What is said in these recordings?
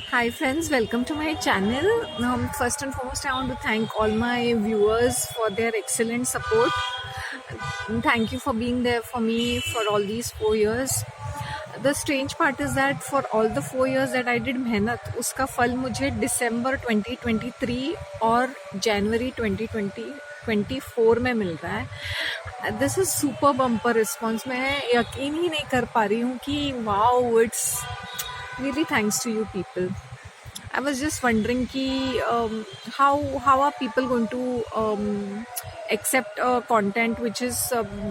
Hi friends, welcome to my channel. First and foremost, I want to thank all my viewers for their excellent support. Thank you for being there for me for all these 4 years. The strange part is that for all the 4 years that I did मेहनत, उसका फल मुझे दिसंबर 2023 और जनवरी 2024 में मिल रहा है. This is super bumper response. मैं यकीन ही नहीं कर पा रही हूँ कि wow, it's really thanks to you people. I was just wondering ki how are people going to accept content which is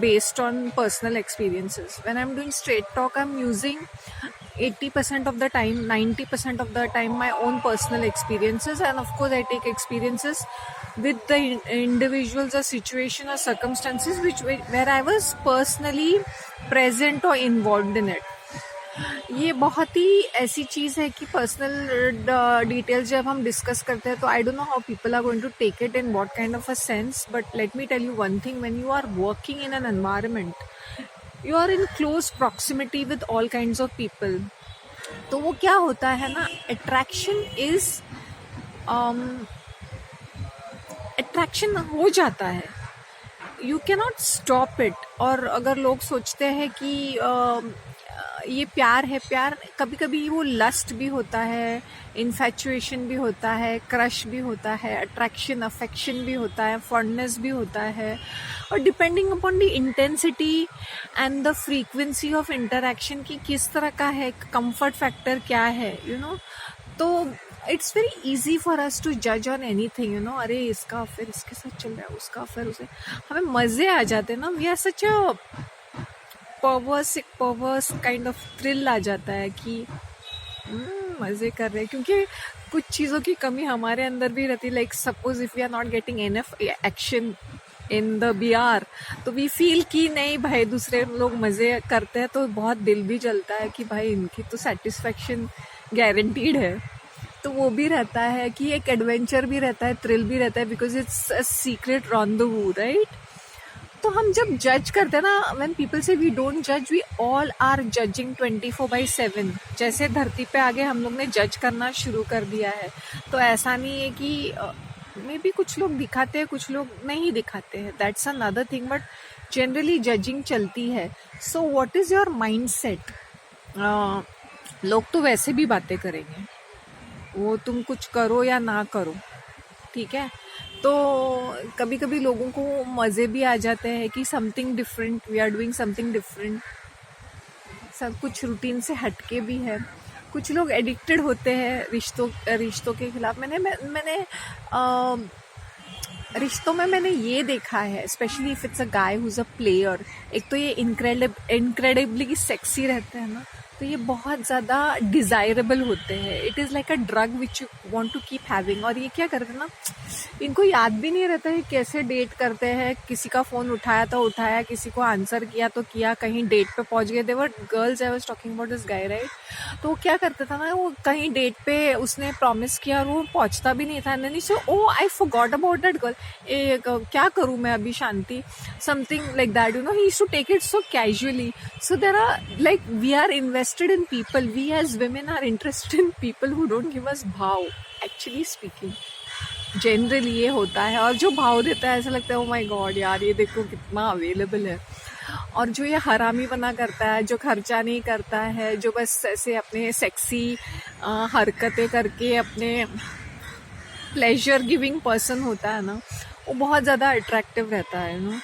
based on personal experiences. When I'm doing straight talk, I'm using 80% of the time, 90% of the time my own personal experiences, and of course I take experiences with the individuals or situation or circumstances where I was personally present or involved in it. ये बहुत ही ऐसी चीज़ है कि personal details जब हम discuss करते हैं तो I don't know how people are going to take it in what kind of a sense, but let me tell you one thing. When you are working in an environment, you are in close proximity with all kinds of people. तो वो क्या होता है ना, attraction हो जाता है. You cannot stop it. और अगर लोग सोचते हैं कि ये प्यार है, प्यार कभी कभी वो लस्ट भी होता है, इन्फैचुएशन भी होता है, क्रश भी होता है, अट्रैक्शन अफेक्शन भी होता है, फॉन्डनेस भी होता है. और depending upon the intensity and the frequency of interaction की किस तरह का है, कंफर्ट फैक्टर क्या है, तो it's very easy for us to जज ऑन एनीथिंग. अरे इसका अफेयर इसके साथ चल रहा है, उसका अफेयर उसे, हमें मजे आ जाते हैं ना. We are such a perverse kind of thrill आ जाता है कि मजे कर रहे हैं, क्योंकि कुछ चीज़ों की कमी हमारे अंदर भी रहती है. Like suppose if we are not getting enough action in the BR, तो वी फील कि नहीं भाई दूसरे लोग मजे करते हैं तो बहुत दिल भी जलता है कि भाई इनकी तो सेटिस्फैक्शन गारंटीड है. तो वो भी रहता है कि एक एडवेंचर भी रहता है, थ्रिल भी रहता है, because it's a secret rendezvous, right. तो हम जब जज करते हैं ना, व्हेन पीपल से वी डोंट जज, वी ऑल आर जजिंग 24/7. जैसे धरती पे आगे हम लोग ने जज करना शुरू कर दिया है. तो ऐसा नहीं है कि मे बी कुछ लोग दिखाते हैं, कुछ लोग नहीं दिखाते हैं, that's another thing, but generally judging चलती है. So what is your mind set? लोग तो वैसे भी बातें करेंगे, वो तुम कुछ करो या ना करो, ठीक है. तो कभी कभी लोगों को मज़े भी आ जाते हैं कि something different, we are doing something different, सब कुछ रूटीन से हटके भी है. कुछ लोग एडिक्टेड होते हैं रिश्तों के खिलाफ. मैंने रिश्तों में मैंने ये देखा है, specially if it's a guy who is a player. एक तो ये इनक्रेडिबली सेक्सी रहते हैं ना, तो ये बहुत ज़्यादा डिज़ायरेबल होते हैं. It is like a drug which you want to keep having. और ये क्या करते हैं ना, इनको याद भी नहीं रहता है कैसे डेट करते हैं. किसी का फ़ोन उठाया तो उठाया, किसी को आंसर किया तो किया, कहीं डेट पे पहुंच गए. They were girls I was talking about this guy, right. तो वो क्या करता था ना, वो कहीं डेट पे उसने प्रॉमिस किया और वो पहुंचता भी नहीं था. नहीं so oh I forgot about that girl, क्या करूँ मैं अभी Shanti, something like that, he used to take it so casually. So there are, like, we are invested in people. We as women are interested in people who don't give us भाव. Actually speaking, generally ये होता है. और जो भाव देता है ऐसा लगता है, oh my God यार ये देखो कितना अवेलेबल है. और जो ये हरामी बना करता है, जो खर्चा नहीं करता है, जो बस ऐसे अपने सेक्सी हरकतें करके अपने प्लेजर गिविंग पर्सन होता है ना, वो बहुत ज़्यादा अट्रैक्टिव रहता है ना.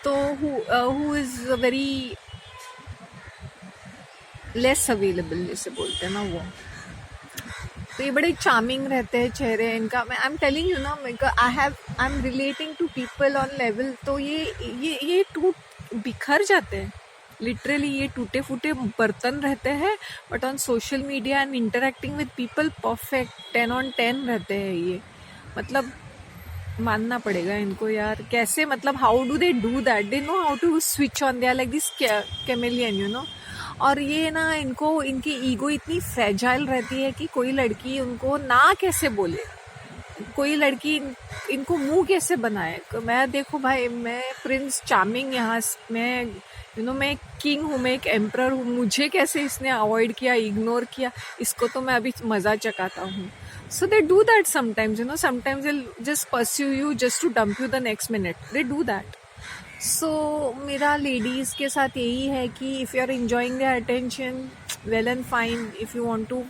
तो who is very less available जिसे बोलते हैं ना, वो तो ये बड़े चार्मिंग रहते हैं चेहरे इनका. आई एम टेलिंग यू ना, I am relating to people on level. तो ये टूट बिखर जाते हैं लिटरली. ये टूटे फूटे बर्तन रहते हैं, but on social media and interacting with people perfect 10 on 10 रहते हैं. ये मतलब मानना पड़ेगा इनको यार, कैसे, मतलब how do they do that. They know how to switch on. They are like this chameleon. और ये ना, इनको इनकी ईगो इतनी फ्रेजाइल रहती है कि कोई लड़की उनको ना कैसे बोले, कोई लड़की इनको मुंह कैसे बनाए. मैं देखो भाई, मैं प्रिंस चार्मिंग यहाँ मैं मैं एक किंग हूँ, मैं एक एम्परर हूँ, मुझे कैसे इसने अवॉइड किया, इग्नोर किया, इसको तो मैं अभी मज़ा चकाता हूँ. So they do that sometimes, sometimes they'll just pursue you just to dump you the next minute. They do that. So मेरा लेडीज़ के साथ यही है कि if you are enjoying their attention, well and fine. If you want to,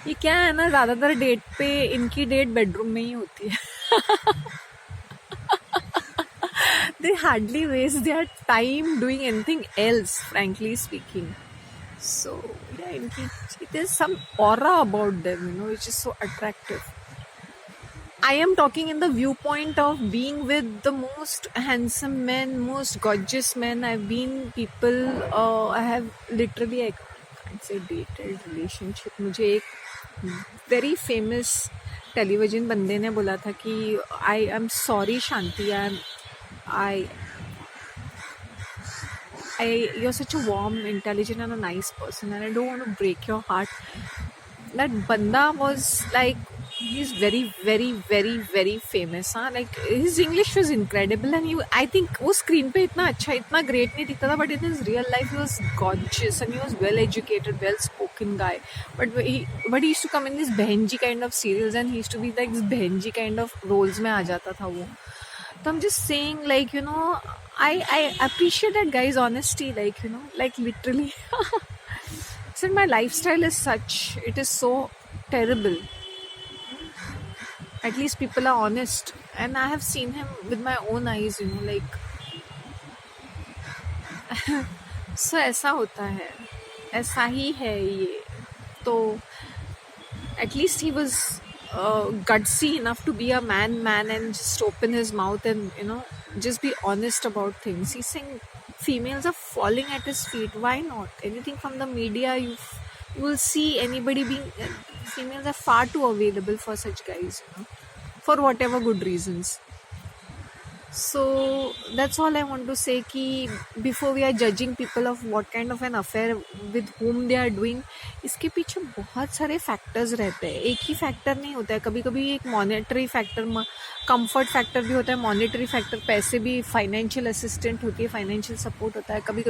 ये क्या है ना, ज़्यादातर डेट पे इनकी डेट बेडरूम में ही होती है. They hardly waste their time doing anything else, frankly speaking. So yeah, there's some aura about them, which is so attractive. I am talking in the viewpoint of being with the most handsome men, most gorgeous men. I've been people. I have literally, I can't say dated relationship. मुझे एक very famous television बंदे ने बोला था कि I am sorry Shanti, you're such a warm, intelligent and a nice person and I don't want to break your heart. That banda was like, he's very, very, very, very famous. Like his English was incredible and I think वो screen पे इतना अच्छा, इतना great नहीं दिखता था, but in his real life he was gorgeous and he was well educated, well spoken guy. But he used to come in this behenji kind of serials and he used to be like this behenji kind of roles में आ जाता था वो. So I'm just saying, like, I appreciate that guy's honesty, like, like literally. So my lifestyle is such, it is so terrible. At least people are honest. And I have seen him with my own eyes, like. So ऐसा होता है, ऐसा ही है ये. तो at least he was gutsy enough to be a man and just open his mouth and just be honest about things. He's saying females are falling at his feet. Why not? Anything from the media, you will see anybody being females are far too available for such guys, for whatever good reasons. So that's all I want to say, कि before we are judging people of what kind of an affair with whom they are doing, इसके पीछे बहुत सारे factors रहते हैं. एक ही factor नहीं होता है. कभी कभी एक मॉनेटरी फैक्टर, कंफर्ट फैक्टर भी होता है. मॉनेटरी फैक्टर, पैसे भी, फाइनेंशियल असिस्टेंट होती है, फाइनेंशियल सपोर्ट होता है. कभी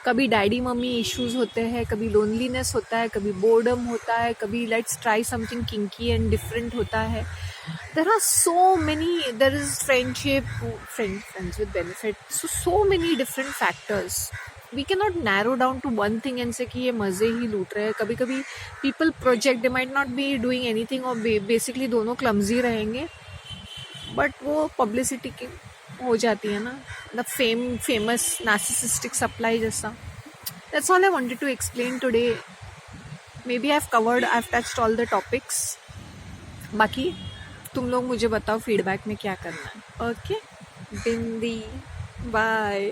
कभी डैडी मम्मी इश्यूज होते हैं, कभी लोनलीनेस होता है, कभी बोर्डम होता है, कभी let's try something kinky and different होता है. There are so many, there is friendship, friends with benefit, so many different factors. We cannot narrow down to one thing and say कि ये मज़े ही लूट रहे हैं. कभी कभी people project, they might not be doing anything or basically दोनों clumsy रहेंगे, but वो publicity की हो जाती है ना, the famous narcissistic supply जैसा. That's all I wanted to explain today. Maybe I've touched all the topics. बाकी तुम लोग मुझे बताओ फीडबैक में क्या करना है. ओके बिंदी, बाय.